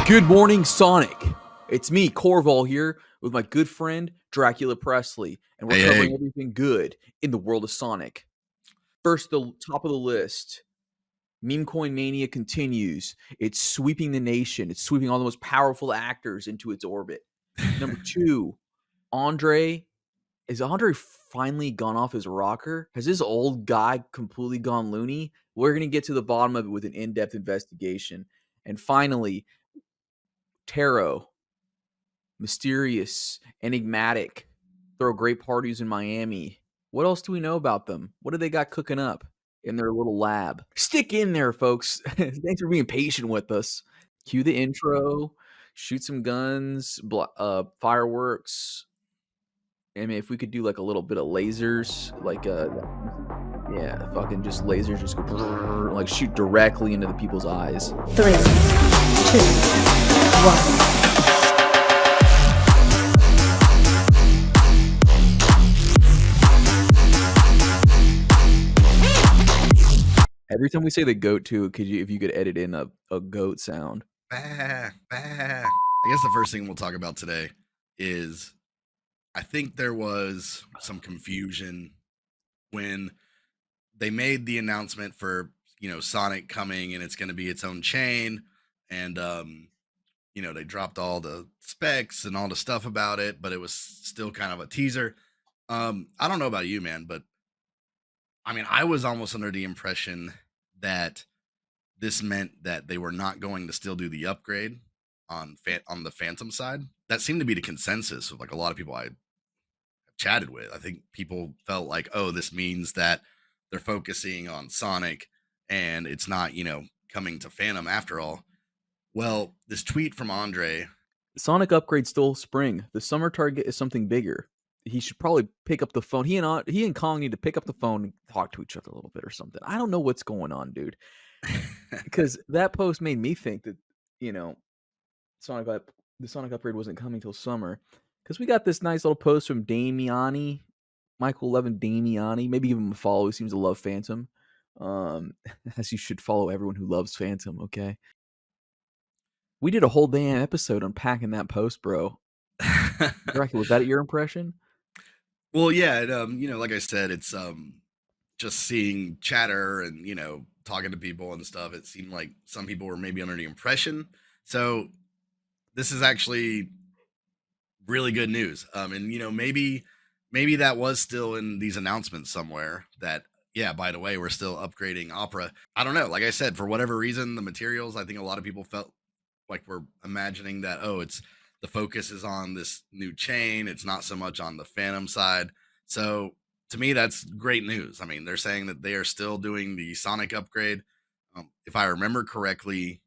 Good morning, Sonic. It's me, Corval, here with my good friend Dracula Presley, and we're covering everything good in the world of Sonic. First, the top of the list. Meme coin mania continues. It's sweeping the nation. It's sweeping all the most powerful actors into its orbit. Number 2, Andre. Is Andre finally gone off his rocker? Has this old guy completely gone loony? We're going to get to the bottom of it with an in-depth investigation. And finally, Taro. Mysterious, enigmatic, throw great parties in Miami. What else do we know about them? What do they got cooking up in their little lab? Stick in there, folks. Thanks for being patient with us. Cue the intro, shoot some guns, fireworks. I mean, if we could do like a little bit of lasers, like yeah, fucking just lasers, just go like shoot directly into the people's eyes. 3, 2, 1. Every time we say the goat too, if you could edit in a goat sound. I guess the first thing we'll talk about today is I think there was some confusion when they made the announcement for, Sonic coming and it's going to be its own chain. And, they dropped all the specs and all the stuff about it, but it was still kind of a teaser. I don't know about you, man, but I mean, I was almost under the impression that this meant that they were not going to still do the upgrade on the Fantom side. That seemed to be the consensus of like a lot of people I chatted with. I think people felt like, oh, this means that they're focusing on Sonic and it's not, coming to Fantom after all. Well, this tweet from Andre. Sonic upgrade still spring. The summer target is something bigger. He should probably pick up the phone. He and Kong need to pick up the phone and talk to each other a little bit or something. I don't know what's going on, dude. Because that post made me think that, the Sonic upgrade wasn't coming till summer. Because we got this nice little post from Damiani, Michael 11 Damiani. Maybe give him a follow. He seems to love Fantom. As you should follow everyone who loves Fantom, okay? We did a whole damn episode unpacking that post, bro. Dracula, was that your impression? Well, yeah, like I said, it's just seeing chatter and, talking to people and stuff. It seemed like some people were maybe under the impression. So this is actually really good news. And, maybe that was still in these announcements somewhere that, yeah, by the way, we're still upgrading Opera. I don't know. Like I said, for whatever reason, the materials, I think a lot of people felt like we're imagining that, oh, the focus is on this new chain. It's not so much on the Fantom side. So to me, that's great news. I mean, they're saying that they are still doing the Sonic upgrade. If I remember correctly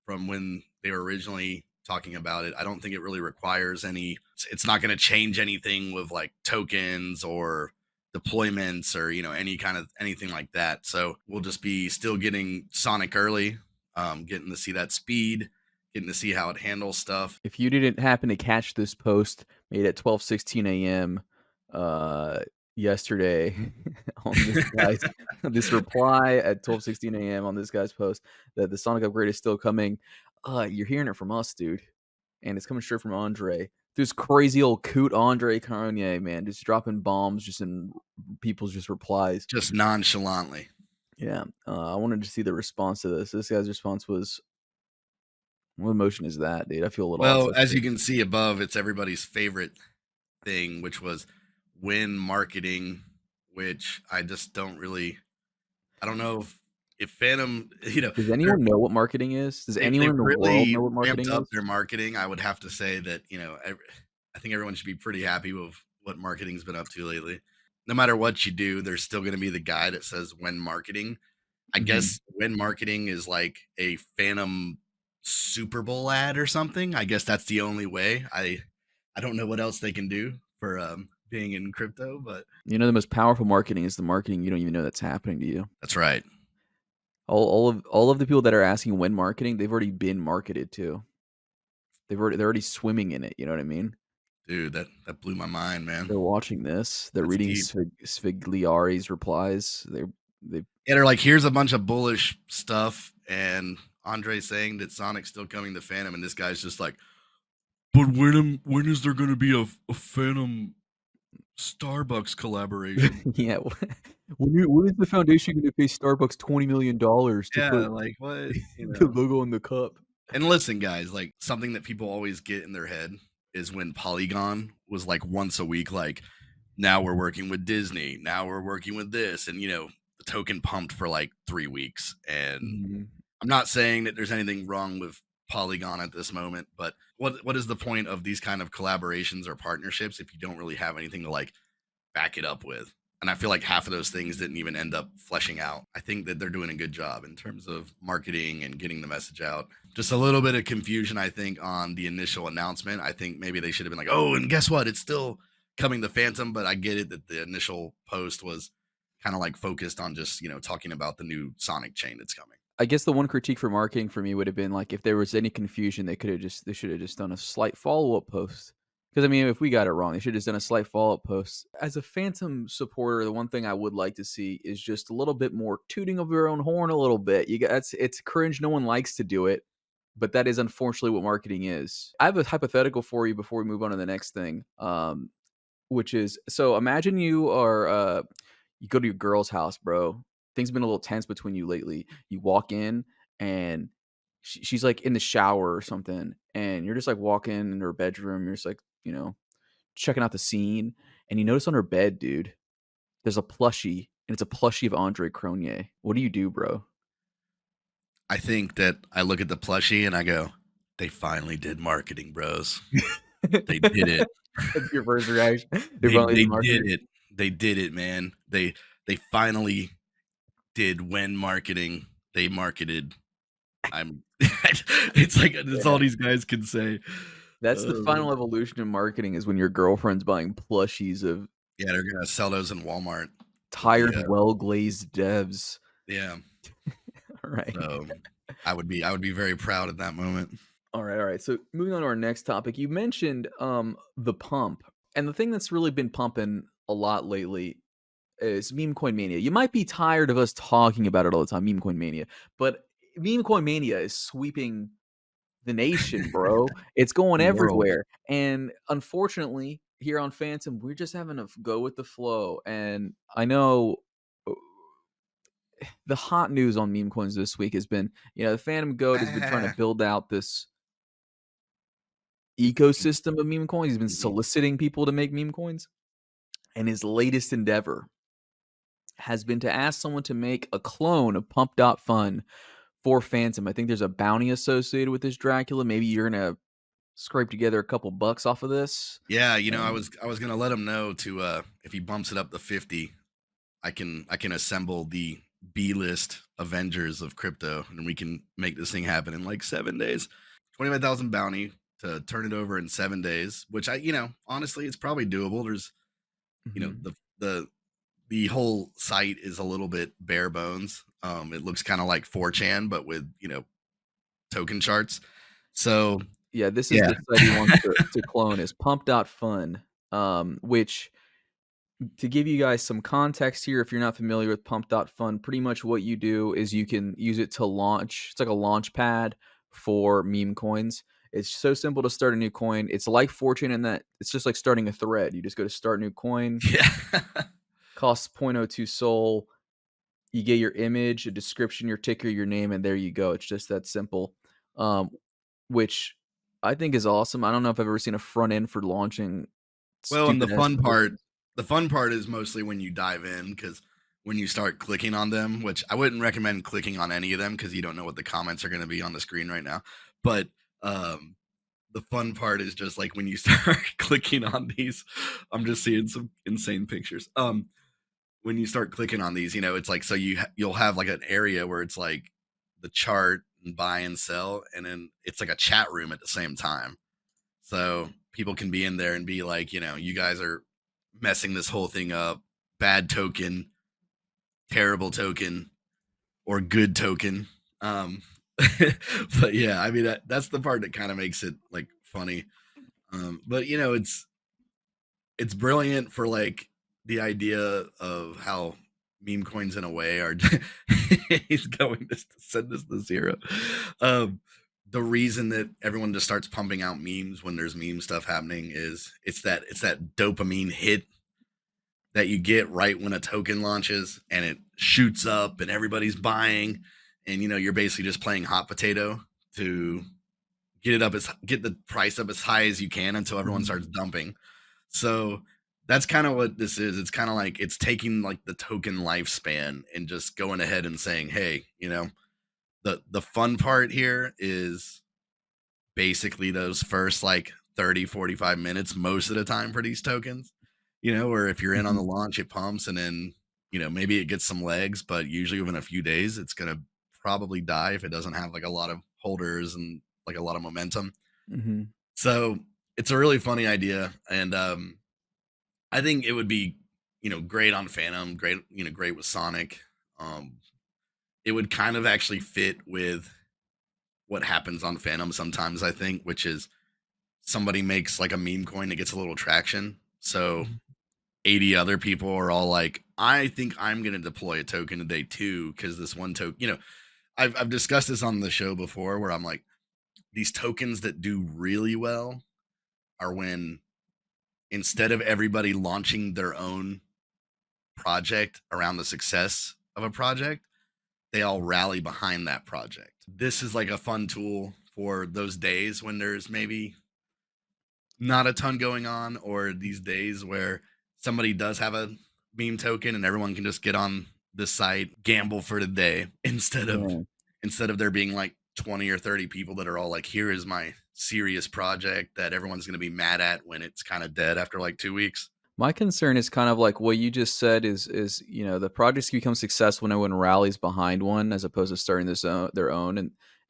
from when they were originally talking about it, I don't think it really requires it's not going to change anything with like tokens or deployments or, anything like that. So we'll just be still getting Sonic early, getting to see that speed, getting to see how it handles stuff. If you didn't happen to catch this post made at 12:16 a.m. Yesterday on this guy's this reply at 12:16 a.m. on this guy's post that the Sonic upgrade is still coming, you're hearing it from us, dude, and it's coming straight from Andre. This crazy old coot Andre Kanye, man, just dropping bombs just in people's just replies, just nonchalantly. Yeah, I wanted to see the response to this. This guy's response was, what emotion is that, dude? I feel a little. Well, as you can see above, it's everybody's favorite thing, which was Wen Marketing, which I just don't know if Fantom, Does anyone know what marketing is? Does anyone in the world know what marketing is? Their marketing, I would have to say that, I think everyone should be pretty happy with what marketing's been up to lately. No matter what you do, there's still going to be the guy that says Wen Marketing. I guess Wen Marketing is like a Fantom Super Bowl ad or something. I guess that's the only way. I don't know what else they can do for being in crypto, but the most powerful marketing is the marketing you don't even know that's happening to you. That's right. All of the people that are asking when marketing, they've already been marketed to. They're already swimming in it. You know what I mean? Dude, that blew my mind, man. They're watching this. They're reading Svigliari's replies. They're like, here's a bunch of bullish stuff, and Andre saying that Sonic's still coming to Phantom, and this guy's just like, but when is there gonna be a Phantom Starbucks collaboration? Yeah. When is the foundation gonna pay Starbucks $20 million to Yeah, put like what? You the know? logo on the cup? And listen, guys, like something that people always get in their head is when Polygon was like once a week, like now we're working with Disney, now we're working with this, and the token pumped for like 3 weeks. And Mhm. I'm not saying that there's anything wrong with Polygon at this moment, but what is the point of these kind of collaborations or partnerships if you don't really have anything to like back it up with? And I feel like half of those things didn't even end up fleshing out. I think that they're doing a good job in terms of marketing and getting the message out. Just a little bit of confusion, I think, on the initial announcement. I think maybe they should have been like, oh, and guess what? It's still coming to Phantom, but I get it that the initial post was kind of like focused on just, talking about the new Sonic chain that's coming. I guess the one critique for marketing for me would have been, like, if there was any confusion, they should have just done a slight follow-up post. Because I mean, if we got it wrong, they should have just done a slight follow-up post. As a Phantom supporter, the one thing I would like to see is just a little bit more tooting of your own horn a little bit. You got it's cringe, no one likes to do it, but that is unfortunately what marketing is. I have a hypothetical for you before we move on to the next thing, which is, so imagine you go to your girl's house, bro. Things been a little tense between you lately. You walk in and she's like in the shower or something, and you're just like walking in her bedroom. You're just like, checking out the scene, and you notice on her bed, dude, there's a plushie, and it's a plushie of Andre Cronje. What do you do, bro? I think that I look at the plushie and I go, they finally did marketing, bros. They did it. That's your first reaction. They They finally they did did marketing. it. They did it, man. They finally did Wen Marketing. They marketed. I'm it's like it's all Yeah. these guys can say. That's the Uh, final evolution of marketing, is when your girlfriend's buying plushies of yeah, they're gonna sell those in Walmart with the tired, well-glazed devs. yeah. Right. So I would be very proud at that moment. Alright, alright. So moving on to our next topic, you mentioned, the pump, and the thing that's really been pumping a lot lately is meme coin mania. You might be tired of us talking about it all the time, meme coin mania, but meme coin mania is sweeping the nation, bro. It's going The world. everywhere, and unfortunately, here on Phantom, we're just having to go with the flow, and I know the hot news on meme coins this week has been, the Phantom Goat has been trying to build out this ecosystem of meme coins. He's been Mhm. soliciting people to make meme coins, and his latest endeavor has been to ask someone to make a clone of Pump.Fun for Phantom. I think there's a bounty associated with this Dracula. Maybe you're gonna scrape together a couple bucks off of this. Yeah, I And was gonna let him know to if he bumps it up to 50, I can assemble the B list Avengers of crypto and we can make this thing happen in like 7 days. 25,000 bounty to turn it over in 7 days, which honestly, it's probably doable. There's, mhm. the whole site is a little bit bare bones. It looks kind of like 4chan, but with, token charts. So Yeah, this is yeah. the site he wants to clone, is Pump.Fun, which, to give you guys some context here, if you're not familiar with Pump.Fun, pretty much what you do is you can use it to launch. It's like a launch pad for meme coins. It's so simple to start a new coin. It's like Fortune in that it's just like starting a thread. You just go to start new coin, Yeah. costs zero point zero 0.02 Sol. You get your image, a description, your ticker, your name, and there you go. It's just that simple. Um, which I think is awesome. I don't know if I've ever seen a front end for launching Well, and stupid ass tokens. the fun part is mostly when you dive in, because when you start clicking on them, which I wouldn't recommend clicking on any of them because you don't know what the comments are going to be on the screen right now. But um, the fun part is just like when you start clicking on these, I'm just seeing some insane pictures. When you start clicking on these, it's like so you'll have like an area where it's like the chart and buy and sell, and then it's like a chat room at the same time. So people can be in there and be like, you guys are messing this whole thing up. Bad token, terrible token, or good token. Um, but yeah, I mean that's the part that kind of makes it like funny. But it's brilliant for like the idea of how meme coins in a way are he's going to send us to zero. Um, the reason that everyone just starts pumping out memes when there's meme stuff happening is it's that dopamine hit that you get right when a token launches and it shoots up and everybody's buying, and you're basically just playing hot potato to get the price up as high as you can until everyone Mhm. starts dumping. So that's kind of what this is. It's kind of like it's taking like the token lifespan and just going ahead and saying, hey, the fun part here is basically those first like 30-45 minutes most of the time for these tokens. Where if you're in on the Mhm. launch, it pumps and then, maybe it gets some legs, but usually within a few days, it's gonna probably die if it doesn't have like a lot of holders and like a lot of momentum. Mhm. So it's a really funny idea. And I think it would be, great on Phantom, great, great with Sonic. Um, it would kind of actually fit with what happens on Phantom sometimes, I think, which is somebody makes like a meme coin that gets a little traction. So Mhm. 80 other people are all like, I think I'm going to deploy a token today too, because this one token, I've discussed this on the show before where I'm like, these tokens that do really well are when instead of everybody launching their own project around the success of a project, they all rally behind that project. This is like a fun tool for those days when there's maybe not a ton going on, or these days where somebody does have a meme token and everyone can just get on the site, gamble for the day Yeah. instead of there being like 20 or 30 people that are all like, here is my serious project that everyone's going to be mad at when it's kind of dead after like 2 weeks. My concern is kind of like what you just said is, the projects become successful when everyone rallies behind one as opposed to starting their own.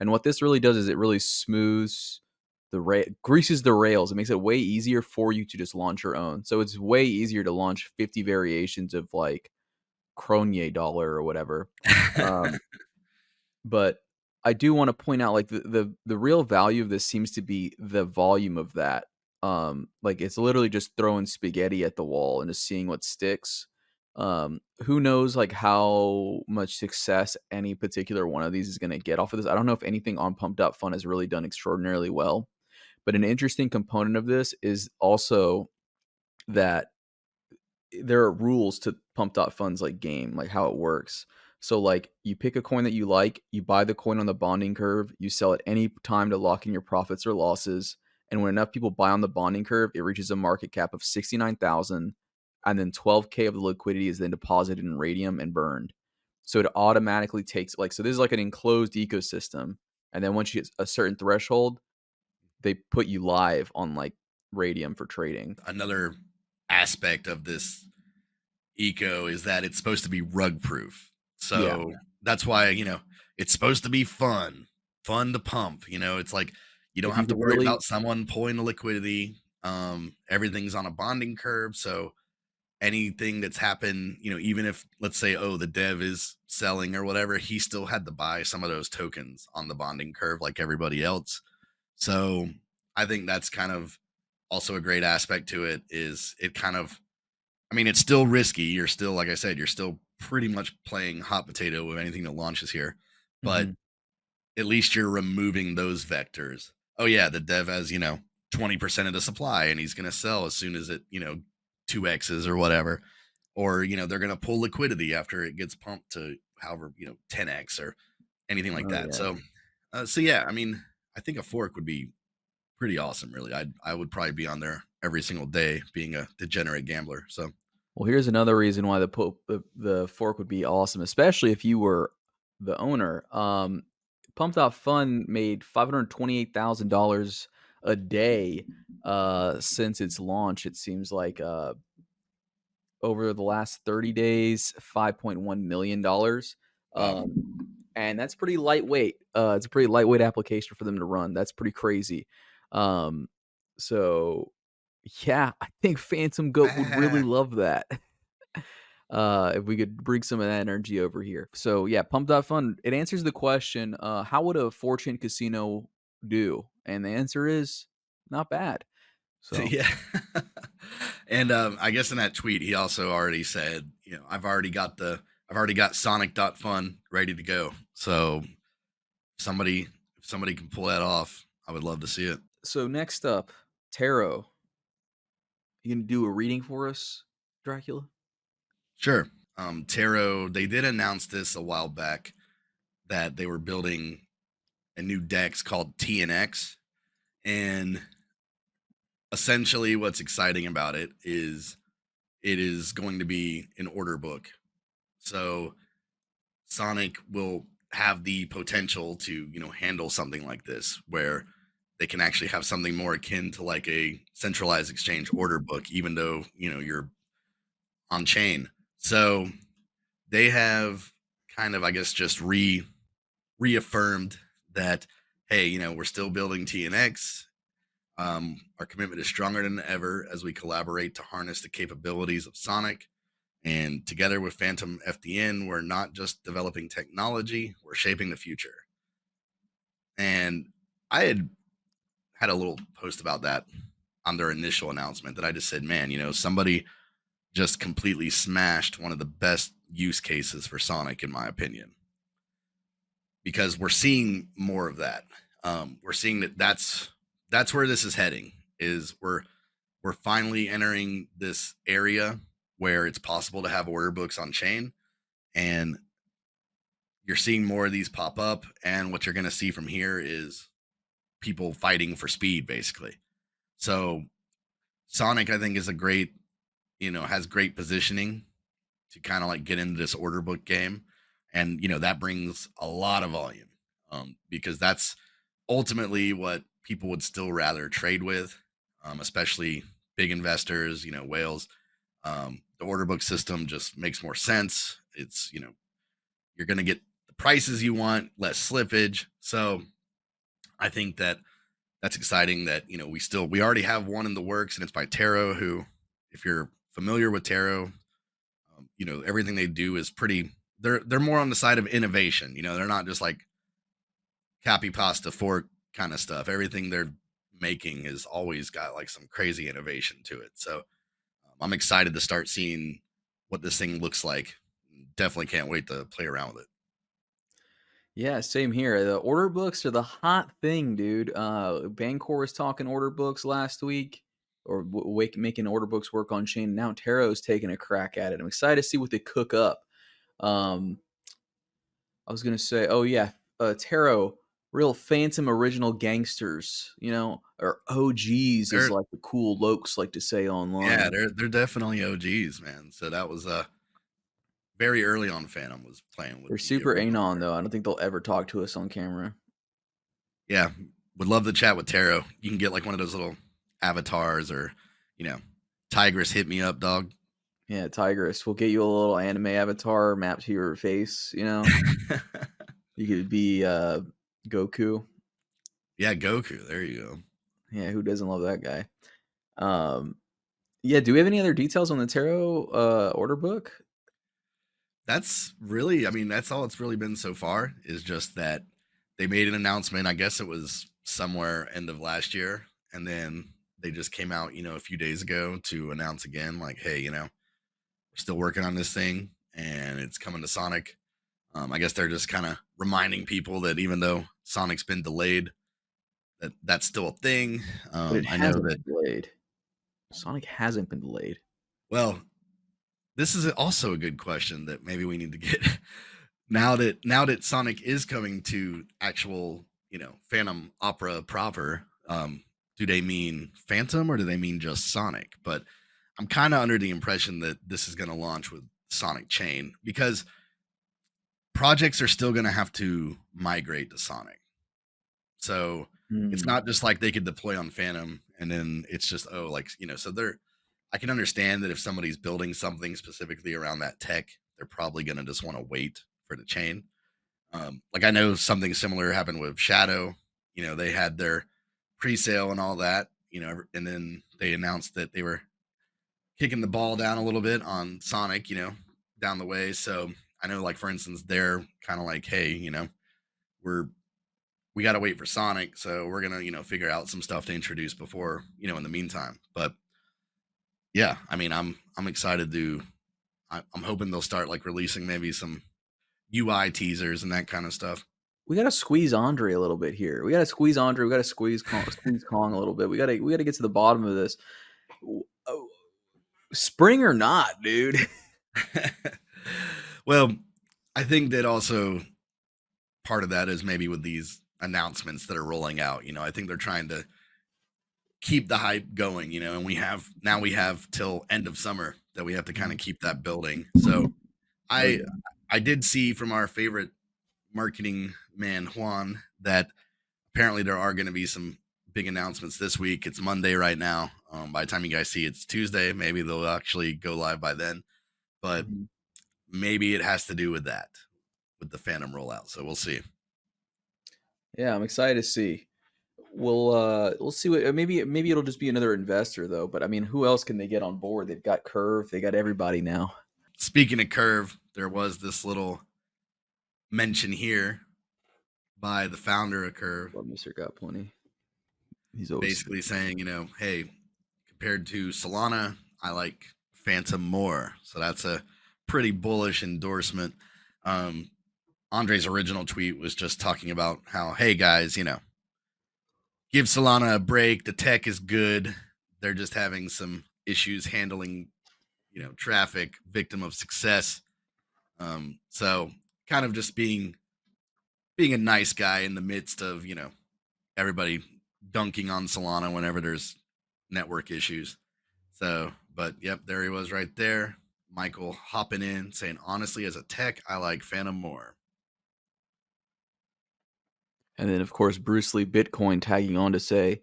And what this really does is it really smooths greases the rails. It makes it way easier for you to just launch your own. So it's way easier to launch 50 variations of like Cronje dollar or whatever. Um, but I do wanna point out, like, the real value of this seems to be the volume of that. Like, it's literally just throwing spaghetti at the wall and just seeing what sticks. Who knows, like, how much success any particular one of these is gonna get off of this. I don't know if anything on Pump.Fun has really done extraordinarily well, but an interesting component of this is also that there are rules to Pump.Fun's, like, game, like, how it works. So, like, you pick a coin that you like, you buy the coin on the bonding curve, you sell at any time to lock in your profits or losses, and when enough people buy on the bonding curve, it reaches a market cap of 69,000, and then 12K of the liquidity is then deposited in radium and burned. So it automatically takes like, so this is like an enclosed ecosystem, and then once you hit a certain threshold, they put you live on, like, radium for trading. Another aspect of this eco is that it's supposed to be rug proof. Yeah. So that's why, it's supposed to be fun to pump. It's like you don't If you have to could worry really about someone pulling the liquidity. Everything's on a bonding curve. So anything that's happened, even if let's say, oh, the dev is selling or whatever, he still had to buy some of those tokens on the bonding curve like everybody else. So I think that's kind of also a great aspect to it is it kind of, I mean, it's still risky. You're still, like I said, you're still pretty much playing hot potato with anything that launches here, but Mhm. at least you're removing those vectors. Oh yeah, the dev has, 20% of the supply and he's going to sell as soon as it, 2x's or whatever. Or, they're going to pull liquidity after it gets pumped to however, 10x or anything like Oh, that. yeah. So yeah, I mean, I think a fork would be pretty awesome, really. I would probably be on there every single day being a degenerate gambler. So Well, here's another reason why the fork would be awesome, especially if you were the owner. Pump.Fun made $528,000 a day since its launch. It seems like over the last 30 days, $5.1 million. wow. And that's pretty lightweight. It's a pretty lightweight application for them to run. That's pretty crazy. Um, so yeah, I think Phantom Goat would really love that. If we could bring some of that energy over here. So yeah, Pump.Fun, it answers the question, how would a fortune casino do? And the answer is not bad. So Yeah. And I guess in that tweet, he also already said, I've I've already got Sonic.Fun ready to go. So somebody if somebody can pull that off, I would love to see it. So next up, tarot. You gonna do a reading for us, Dracula? Sure. Tarot, they did announce this a while back that they were building a new dex called TNX. And essentially what's exciting about it is going to be an order book. So Sonic will have the potential to, handle something like this where they can actually have something more akin to like a centralized exchange order book, even though, you're on chain. So they have kind of, I guess, just reaffirmed that, hey, we're still building TNX. Our commitment is stronger than ever as we collaborate to harness the capabilities of Sonic. And together with Fantom FDN, we're not just developing technology, we're shaping the future. And I had a little post about that on their initial announcement that I just said, man, somebody just completely smashed one of the best use cases for Sonic, in my opinion, because we're seeing more of that. We're seeing that's where this is heading. Is we're finally entering this area where it's possible to have order books on chain, and you're seeing more of these pop up. And what you're going to see from here is people fighting for speed, basically. So Sonic, I think, is a great, has great positioning to kind of like get into this order book game. And, that brings a lot of volume, because that's ultimately what people would still rather trade with, especially big investors, whales. The order book system just makes more sense. It's, you're going to get the prices you want, less slippage. So I think that that's exciting that, we already have one in the works, and it's by Tarot, who, if you're familiar with Tarot, everything they do is pretty, they're more on the side of innovation. They're not just like copy pasta fork kind of stuff. Everything they're making has always got like some crazy innovation to it. So I'm excited to start seeing what this thing looks like. Definitely can't wait to play around with it. Yeah, same here. The order books are the hot thing, dude. Bancor was talking order books last week, or making order books work on chain. Now Taro's taking a crack at it. I'm excited to see what they cook up. Um, I was gonna say, oh yeah, Taro, real Phantom original gangsters, or OGs, is They're like the cool lokes like to say Yeah, online. they're definitely OGs, man. So that was very early on. Phantom was playing with They're the super original anon art. though. I don't think they'll ever talk to us on camera. Yeah, would love to chat with Taro. You can get like one of those little avatars, or you know, Tigress, hit me up, dog. Yeah, Tigress. We'll get you a little anime avatar mapped to your face. You could be Goku. Yeah, Goku. There you go. Yeah, who doesn't love that guy? Um, yeah. Do we have any other details on the tarot order book? That's really, I mean, that's all it's really been so far, is just that they made an announcement. I guess it was somewhere end of last year. And then they just came out, a few days ago to announce again, like, hey, we're still working on this thing and it's coming to Sonic. I guess they're just kind of reminding people that even though Sonic's been delayed, that's still a thing. But it I know hasn't that, been delayed. Sonic hasn't been delayed. well, this is also a good question that maybe we need to get now that Sonic is coming to actual, Phantom Opera proper. Do they mean Phantom or do they mean just Sonic? But I'm kind of under the impression that this is going to launch with Sonic Chain, because projects are still going to have to migrate to Sonic. So it's Hmm. not just like they could deploy on Phantom and then it's just, oh, like, so I can understand that if somebody's building something specifically around that tech, they're probably going to just want to wait for the chain. Like I know something similar happened with Shadow. They had their pre-sale and all that, and then they announced that they were kicking the ball down a little bit on Sonic, down the way. So I know, like, for instance, they're kind of like, hey, we're we got to wait for Sonic, so we're gonna, figure out some stuff to introduce before, in the meantime. But yeah, I mean, I'm excited to I'm hoping they'll start like releasing maybe some UI teasers and that kind of stuff. We gotta squeeze Andre a little bit here. We gotta squeeze Andre. We gotta squeeze Kong a little bit. We gotta get to the bottom of this. Oh, spring or not, dude? Well, I think that also part of that is maybe with these announcements that are rolling out. I think they're trying to keep the hype going. And we have till end of summer that we have to kind of keep that building. So Oh I yeah. I did see from our favorite marketing man Juan that apparently there are going to be some big announcements this week. It's Monday right now. By the time you guys see it's Tuesday, maybe they'll actually go live by then. But Mhm. maybe it has to do with that, with the Phantom rollout. So we'll see. Yeah, I'm excited to see. We'll see what maybe it'll just be another investor though. But I mean, who else can they get on board? They've got Curve. They got everybody now. Speaking of Curve, there was this little mention here by the founder of Curve, Love Mr. Got Plenty. He's always basically saying, hey, compared to Solana, I like Phantom more. So that's a pretty bullish endorsement. Andre's original tweet was just talking about how, hey guys, give Solana a break. The tech is good. They're just having some issues handling, traffic, victim of success. So kind of just being a nice guy in the midst of, everybody dunking on Solana whenever there's network issues. So, but yep, there he was right there. Michael hopping in saying, honestly, as a tech, I like Phantom more. And then, of course, Bruce Lee Bitcoin tagging on to say,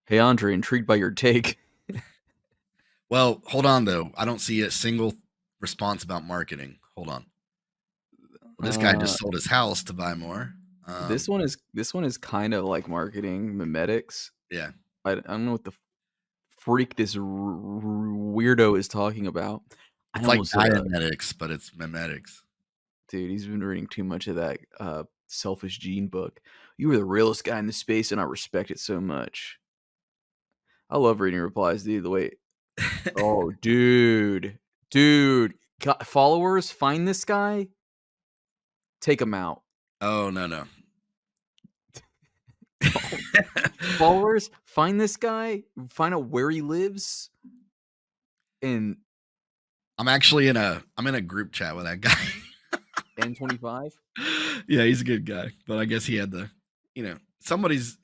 "Hey, Andre, intrigued by your take." Well, hold on though. I don't see a single response about marketing. Hold on. Well, this guy Uh, just sold his house to buy more. this one is kind of like marketing memetics. Yeah, I don't know what the freak this weirdo is talking about. I it's like almost said, Dianetics, but it's memetics. dude, he's been reading too much of that Selfish Gene book. You were the realest guy in the space, and I respect it so much. I love reading replies, dude. The way, oh, dude, followers, find this guy, take him out. Oh no no. Followers, find this guy, find out where he lives, and I'm in a group chat with that guy. N25. Yeah, he's a good guy, but I guess he had the, somebody's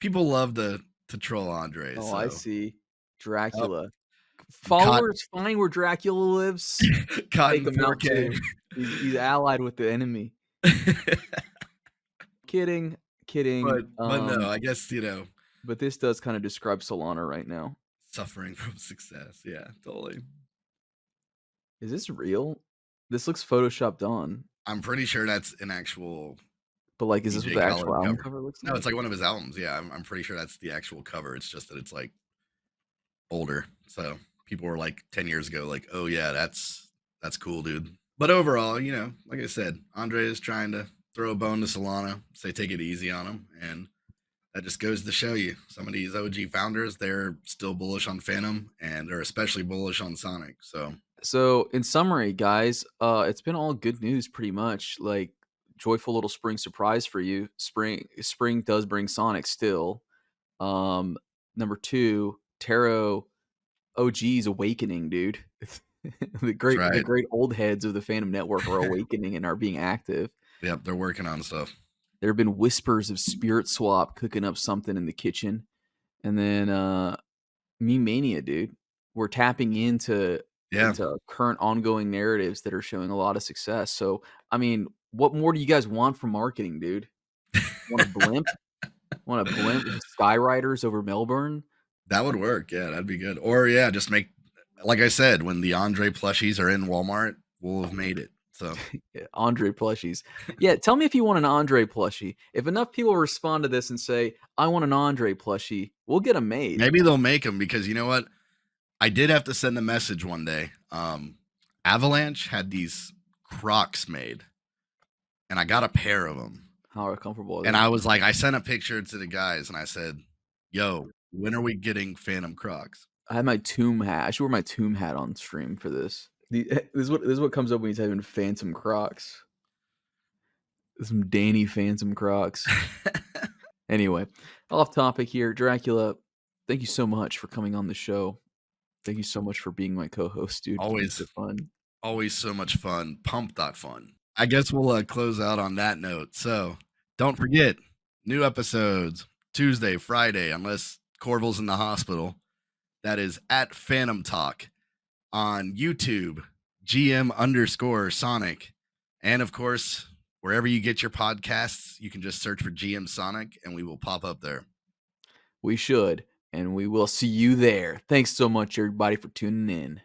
people love to troll Andre, Oh, I so see. oh, Dracula. caught Followers, find where Dracula lives, caught take in him out 4K. too. He's allied with the enemy. Kidding, kidding. But no, I guess But this does kind of describe Solana right now. suffering from success. Yeah, totally. Is this real? This looks photoshopped on, I'm pretty sure that's an actual but like, is this what DJ the actual Khaled album cover. cover looks No, like? it's like one of his albums. Yeah, I'm pretty sure that's the actual cover. It's just that it's like older. So people were like 10 years ago, like, oh yeah, that's cool, dude. But overall, like I said, Andre is trying to throw a bone to Solana, say take it easy on him, and that just goes to show you some of these OG founders, they're still bullish on Phantom and they're especially bullish on Sonic. So, in summary, guys, it's been all good news pretty much. Like, joyful little spring surprise for you. Spring does bring Sonic still. Um, number two, Taro OG's awakening, dude. the That's great the right. great old heads of the Phantom Network are awakening and are being active. Yep, they're working on stuff. There have been whispers of Spirit Swap cooking up something in the kitchen. And then Me Mania, dude. We're tapping Yeah. into current ongoing narratives that are showing a lot of success. So, I mean, what more do you guys want from marketing, dude? Want a blimp? Want a blimp with Skyriders over Melbourne? That would work. Yeah, that'd be good. Or yeah, just make like I said, when the Andre plushies are in Walmart, we'll have made it. So Yeah, Andre plushies. Yeah, tell me if you want an Andre plushie. If enough people respond to this and say, "I want an Andre plushie," we'll get them made. maybe they'll make them because you know what? I did have to send a message one day. Avalanche had these Crocs made, and I got a pair of them. How comfortable are And they? I was like, I sent a picture to the guys, and I said, "Yo, when are we getting Phantom Crocs?" I had my Tomb hat. I should wear my Tomb hat on stream for this. This is what comes up when you type in Phantom Crocs. Some Danny Phantom Crocs. Anyway, off topic here. Dracula, thank you so much for coming on the show. Thank you so much for being my co-host, dude. It's been so Always, fun. always so much fun. Pump.fun. I guess we'll close out on that note. So don't forget, new episodes Tuesday, Friday, unless Corval's in the hospital. That is at Phantom Talk on YouTube, GM_Sonic. And of course, wherever you get your podcasts, you can just search for GMSONIC and we will pop up there. We should, and we will see you there. Thanks so much, everybody, for tuning in.